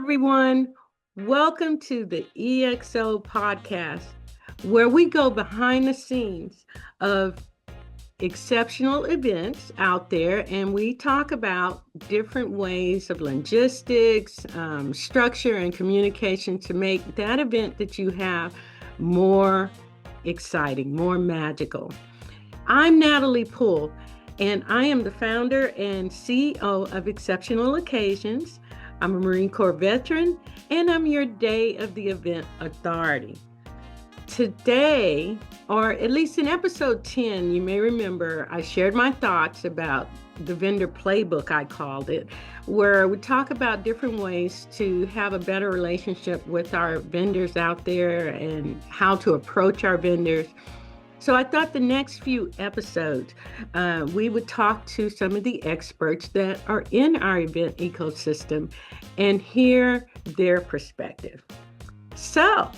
everyone. Welcome to the EXO Podcast, where we go behind the scenes of exceptional events out there and we talk about different ways of logistics, structure, and communication to make that event that you have more exciting, more magical. I'm Natalie Poole, and I am the founder and CEO of Exceptional Occasions. I'm a Marine Corps veteran, and I'm your day of the event authority. Today, or at least in episode 10, you may remember I shared my thoughts about the vendor playbook, I called it, where we talk about different ways to have a better relationship with our vendors out there and how to approach our vendors. So I thought the next few episodes, we would talk to some of the experts that are in our event ecosystem and hear their perspective. So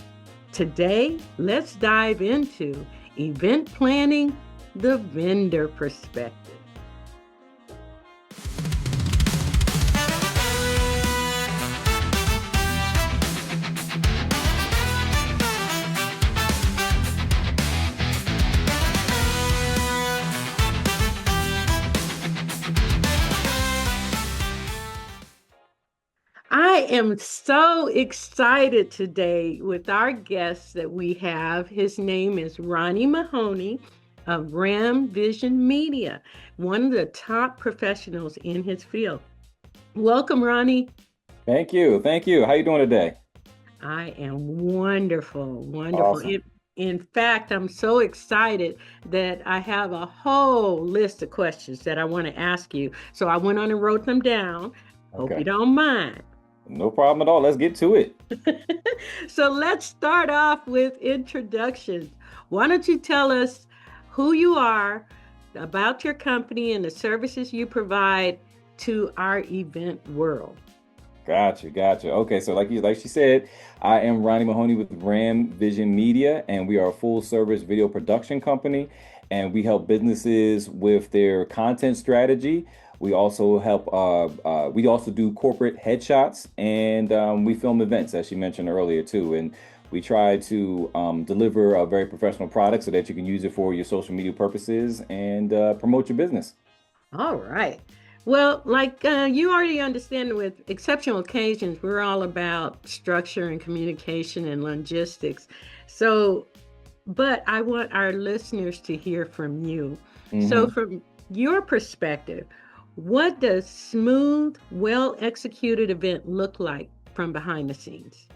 today, let's dive into event planning, the vendor perspective. I am so excited today with our guest that we have. His name is Ronnie Mahoney of Ram Vision Media, one of the top professionals in his field. Welcome, Ronnie. Thank you. Thank you. How you doing today? I am wonderful, wonderful. Awesome. In fact, I'm so excited that I have a whole list of questions that I want to ask you. So I went on and wrote them down. Hope you Okay. don't mind. No problem at all. Let's get to it. So let's start off with introductions. Why don't you tell us who you are, about your company, and the services you provide to our event world? Gotcha. Okay, so like she said, I am Ronnie Mahoney with Ram Vision Media, and we are a full service video production company, and we help businesses with their content strategy. We also help. We also do corporate headshots, and we film events, as she mentioned earlier too. And we try to deliver a very professional product so that you can use it for your social media purposes and promote your business. All right. Well, like you already understand, with exceptional occasions, we're all about structure and communication and logistics. So, but I want our listeners to hear from you. So, hmm from your perspective, what does smooth, well executed event look like from behind the scenes?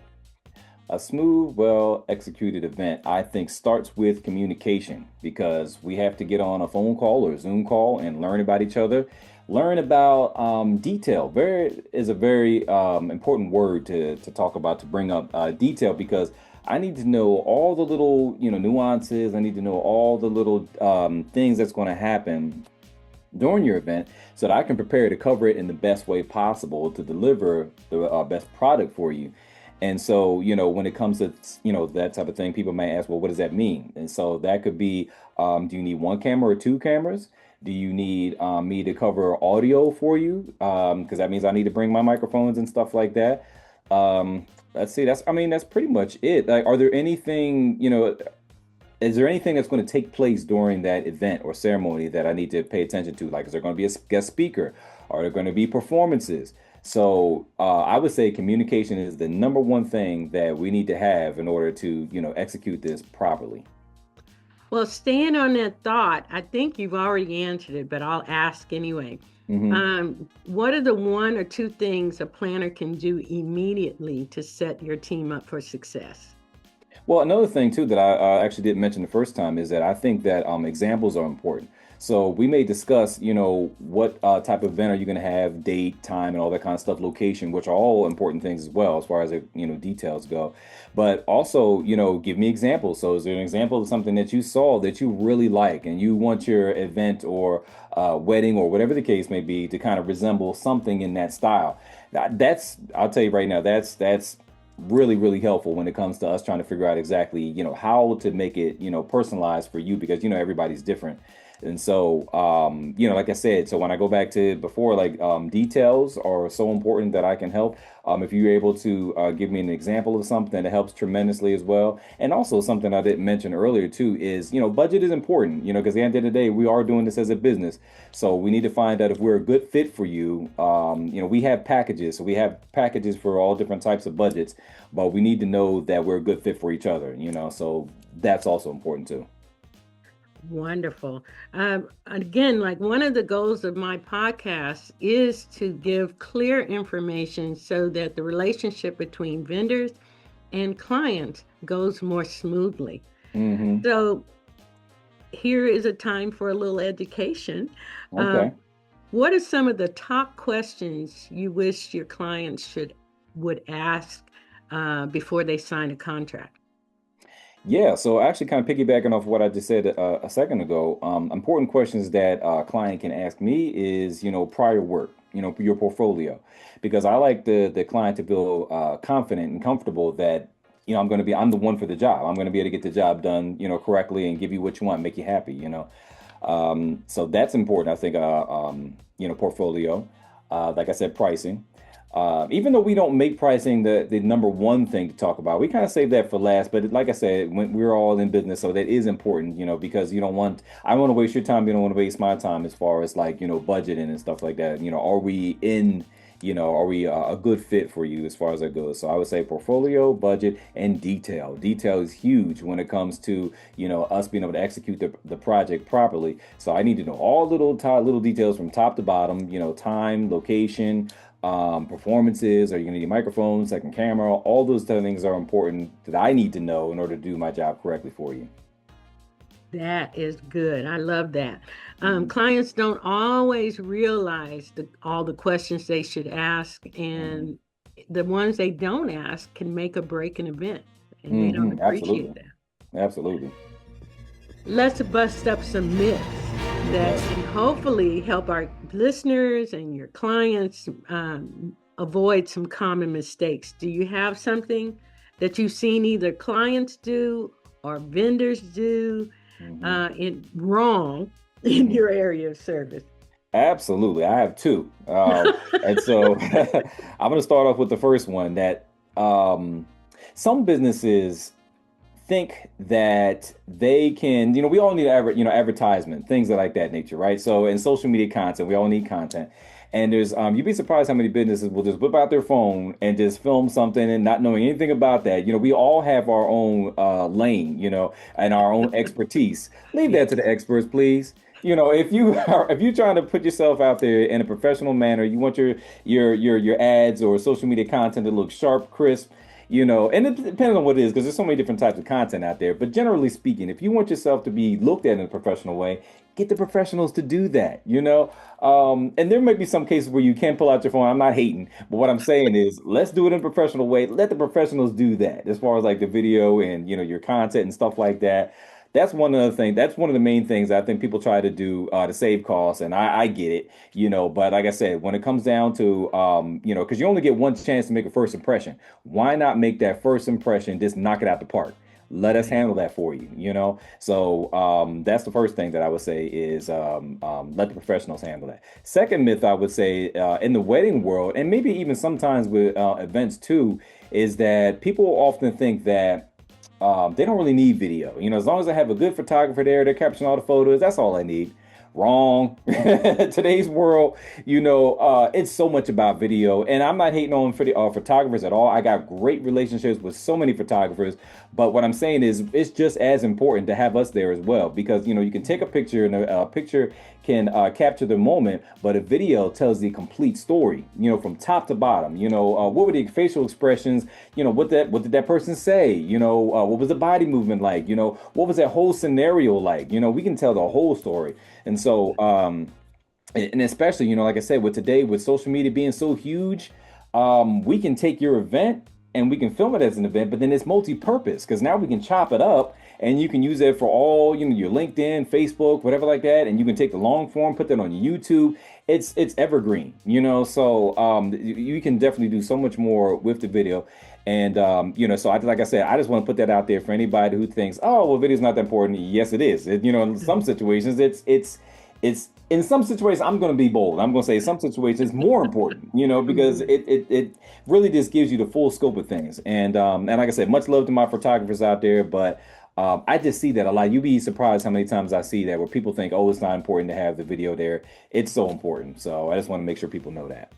A smooth, well executed event, I think, starts with communication because we have to get on a phone call or a Zoom call and learn about each other, learn about detail. Very is a very important word to talk about, to bring up detail, because I need to know all the little nuances. I need to know all the little things that's going to happen during your event so that I can prepare to cover it in the best way possible to deliver the best product for you. And so, when it comes to, that type of thing, people may ask, well, what does that mean? And so that could be, do you need one camera or two cameras? Do you need me to cover audio for you? Because that means I need to bring my microphones and stuff like that. Let's see, that's pretty much it. Like, is there anything that's going to take place during that event or ceremony that I need to pay attention to? Like, is there going to be a guest speaker? Are there going to be performances? So I would say communication is the number one thing that we need to have in order to, execute this properly. Well, staying on that thought, I think you've already answered it, but I'll ask anyway. hmm What are the one or two things a planner can do immediately to set your team up for success? Well, another thing too that I actually didn't mention the first time is that I think that examples are important. So we may discuss, what type of event are you going to have, date, time, and all that kind of stuff, location, which are all important things as well as far as details go. But also, give me examples. So is there an example of something that you saw that you really like and you want your event or wedding or whatever the case may be to kind of resemble something in that style? I'll tell you right now, that's really, really helpful when it comes to us trying to figure out exactly, how to make it, personalized for you, because, everybody's different. And so, like I said, so when I go back to before, like details are so important that I can help. If you're able to give me an example of something that helps tremendously as well. And also something I didn't mention earlier too is, budget is important, because at the end of the day, we are doing this as a business. So we need to find out if we're a good fit for you. We have packages. So we have packages for all different types of budgets, but we need to know that we're a good fit for each other, so that's also important too. Wonderful. Again, like one of the goals of my podcast is to give clear information so that the relationship between vendors and clients goes more smoothly. Hmm. So here is a time for a little education. Okay. What are some of the top questions you wish your clients would ask before they sign a contract? Yeah, so actually, kind of piggybacking off what I just said a second ago, important questions that a client can ask me is, prior work, your portfolio, because I like the client to feel confident and comfortable that, I'm the one for the job. I'm going to be able to get the job done, correctly and give you what you want, make you happy. So that's important. I think, portfolio, like I said, pricing. Even though we don't make pricing the number one thing to talk about, we kind of save that for last. But like I said, when we're all in business, so that is important, because I don't want to waste your time. You don't want to waste my time as far as like, budgeting and stuff like that. Are we a good fit for you as far as that goes? So I would say portfolio, budget, and detail. Detail is huge when it comes to, us being able to execute the project properly. So I need to know all little details from top to bottom, time, location, performances. Are you going to need microphones, second camera? All those kind of things are important that I need to know in order to do my job correctly for you. That is good. I love that. Hmm. Clients don't always realize all the questions they should ask, Hmm. and the ones they don't ask can make or break an event, and they don't Hmm. appreciate Absolutely. that. Absolutely. Let's bust up some myths that Yes. can hopefully help our listeners and your clients avoid some common mistakes. Do you have something that you've seen either clients do or vendors do Hmm. in wrong in Hmm. your area of service? Absolutely. I have two. And so I'm going to start off with the first one that some businesses think that they can, we all need advertisement, things of like that nature, right? So in social media content, we all need content. And there's you'd be surprised how many businesses will just whip out their phone and just film something and not knowing anything about that. We all have our own lane, and our own expertise. Leave that to Yes. the experts, please. If you're trying to put yourself out there in a professional manner, you want your ads or social media content to look sharp, crisp, and it depends on what it is because there's so many different types of content out there. But generally speaking, if you want yourself to be looked at in a professional way, get the professionals to do that. And there might be some cases where you can pull out your phone. I'm not hating, but what I'm saying is let's do it in a professional way. Let the professionals do that as far as like the video and your content and stuff like that. That's one of the things. That's one of the main things I think people try to do to save costs, and I get it, But like I said, when it comes down to, because you only get one chance to make a first impression, why not make that first impression just knock it out the park? Let us Right. handle that for you. So that's the first thing that I would say is let the professionals handle that. Second myth I would say in the wedding world, and maybe even sometimes with events too, is that people often think that they don't really need video. As long as I have a good photographer there, they're capturing all the photos, that's all I need. Wrong. Today's world, it's so much about video, and I'm not hating on photographers at all. I got great relationships with so many photographers, but what I'm saying is, it's just as important to have us there as well because you can take a picture, and a picture can capture the moment, but a video tells the complete story. From top to bottom. What were the facial expressions? What did that person say? What was the body movement like? What was that whole scenario like? We can tell the whole story. And so, and especially, like I said, with today, with social media being so huge, we can take your event and we can film it as an event, but then it's multi-purpose because now we can chop it up and you can use it for all, your LinkedIn, Facebook, whatever like that, and you can take the long form, put that on your YouTube. It's evergreen, so you can definitely do so much more with the video. And so like I said, I just want to put that out there for anybody who thinks, oh, well, video's not that important. Yes, it is. In some situations, it's in some situations, I'm going to be bold. I'm going to say some situations more important, because Mhm. it really just gives you the full scope of things. And like I said, much love to my photographers out there, but I just see that a lot. You'd be surprised how many times I see that where people think, oh, it's not important to have the video there. It's so important. So I just want to make sure people know that.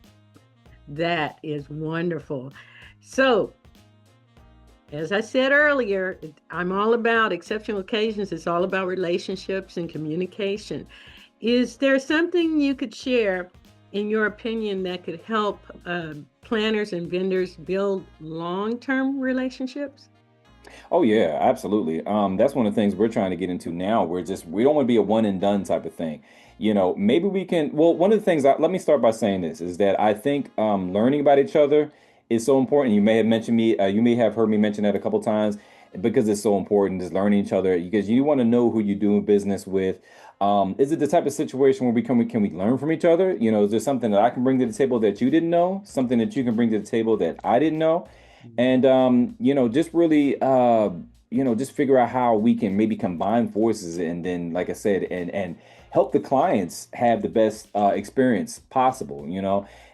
That is wonderful. So, as I said earlier, I'm all about exceptional occasions. It's all about relationships and communication. Is there something you could share, in your opinion, that could help planners and vendors build long-term relationships? Oh yeah, absolutely. That's one of the things we're trying to get into now. We don't want to be a one and done type of thing. Maybe we can. Well, one of the things. Let me start by saying this is that I think learning about each other is so important. You may have mentioned me. You may have heard me mention that a couple times because it's so important. Is learning each other because you want to know who you're doing business with. Is it the type of situation where can we learn from each other? Is there something that I can bring to the table that you didn't know? Something that you can bring to the table that I didn't know? And just really just figure out how we can maybe combine forces and then, like I said, and help the clients have the best experience possible.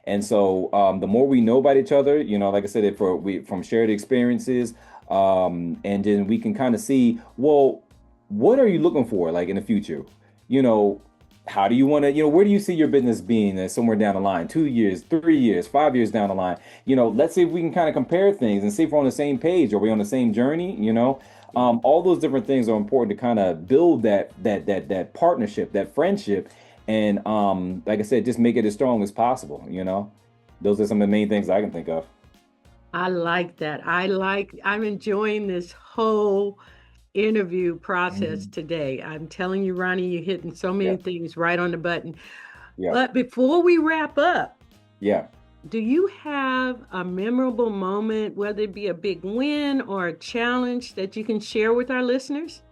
And so the more we know about each other, like I said, from shared experiences, and then we can kind of see, well, what are you looking for like in the future? You know, how do you want to, where do you see your business being somewhere down the line, 2 years, 3 years, 5 years down the line? Let's see if we can kind of compare things and see if we're on the same page. Are we on the same journey? All those different things are important to kind of build that partnership, that friendship, and like I said, just make it as strong as possible. Those are some of the main things I can think of. I like that. I'm enjoying this whole interview process Mhm. today. I'm telling you, Ronnie, you're hitting so Yeah, many things right on the button. yeah, But before we wrap up, yeah. do you have a memorable moment, whether it be a big win or a challenge that you can share with our listeners?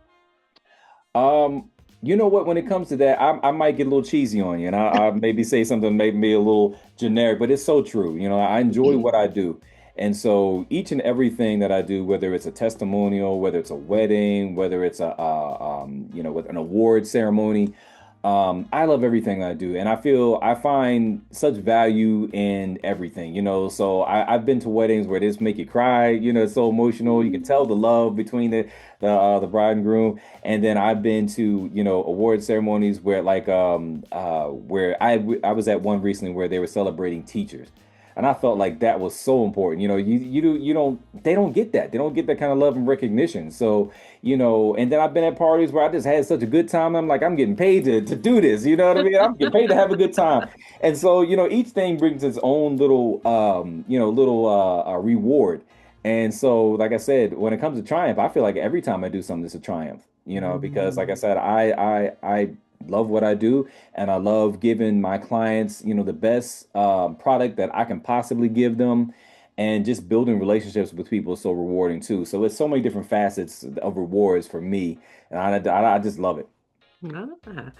You know what? When it comes to that, I might get a little cheesy on you, and I maybe say something maybe a little generic, but it's so true. I enjoy what I do, and so each and everything that I do, whether it's a testimonial, whether it's a wedding, whether it's with an award ceremony, I love everything I do, and I find such value in everything. So I've been to weddings where they just make you cry. It's so emotional. You can tell the love between the bride and groom. And then I've been to, award ceremonies where I was at one recently where they were celebrating teachers. And I felt like that was so important. They don't get that. They don't get that kind of love and recognition. So, and then I've been at parties where I just had such a good time. I'm like, I'm getting paid to do this. You know what I mean? I'm getting paid to have a good time. And so, each thing brings its own little reward. And so, like I said, when it comes to triumph, I feel like every time I do something, it's a triumph, because like I Mm. said, I love what I do and I love giving my clients, the best product that I can possibly give them. And just building relationships with people is so rewarding too. So it's so many different facets of rewards for me. And I just love it. Ah.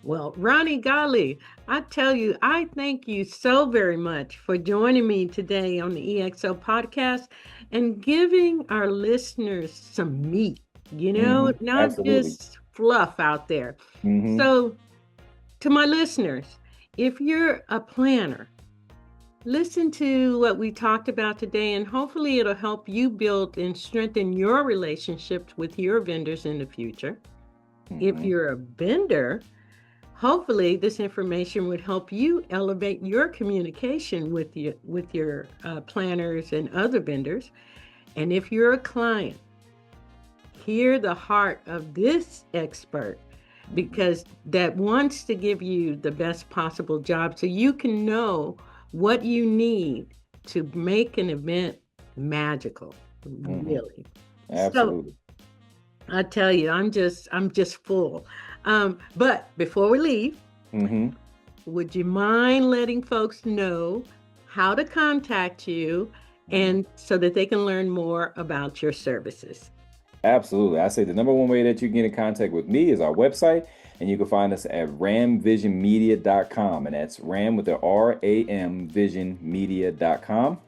Well, Ronnie Golly, I tell you, I thank you so very much for joining me today on the EXO podcast and giving our listeners some meat, not Absolutely. just fluff out there. Hmm. So, to my listeners, if you're a planner, listen to what we talked about today, and hopefully it'll help you build and strengthen your relationships with your vendors in the future. If Hmm. you're a vendor, hopefully this information would help you elevate your communication with your planners and other vendors. And if you're a client, hear the heart of this expert because that wants to give you the best possible job so you can know what you need to make an event magical, Hmm. really. So Absolutely. I tell you, I'm just full. But before we leave, Hmm. would you mind letting folks know how to contact you and so that they can learn more about your services? Absolutely. I say the number one way that you can get in contact with me is our website, and you can find us at ramvisionmedia.com. And that's Ram with the RAM visionmedia.com.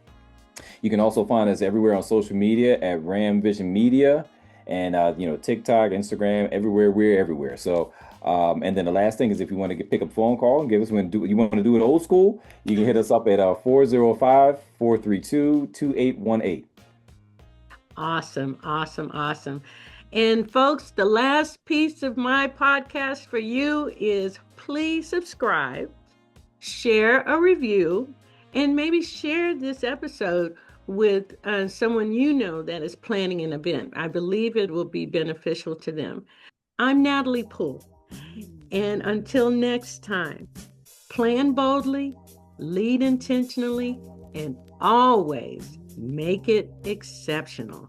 You can also find us everywhere on social media at Ram Vision Media, and TikTok, Instagram, everywhere. We're everywhere. So, and then the last thing is, if you want to pick up a phone call and give us when do you want to do it old school, you can hit us up at 405-432-2818. Awesome, awesome, awesome. And folks, the last piece of my podcast for you is please subscribe, share a review, and maybe share this episode with someone you know that is planning an event. I believe it will be beneficial to them. I'm Natalie Poole, and until next time, plan boldly, lead intentionally, and always make it exceptional.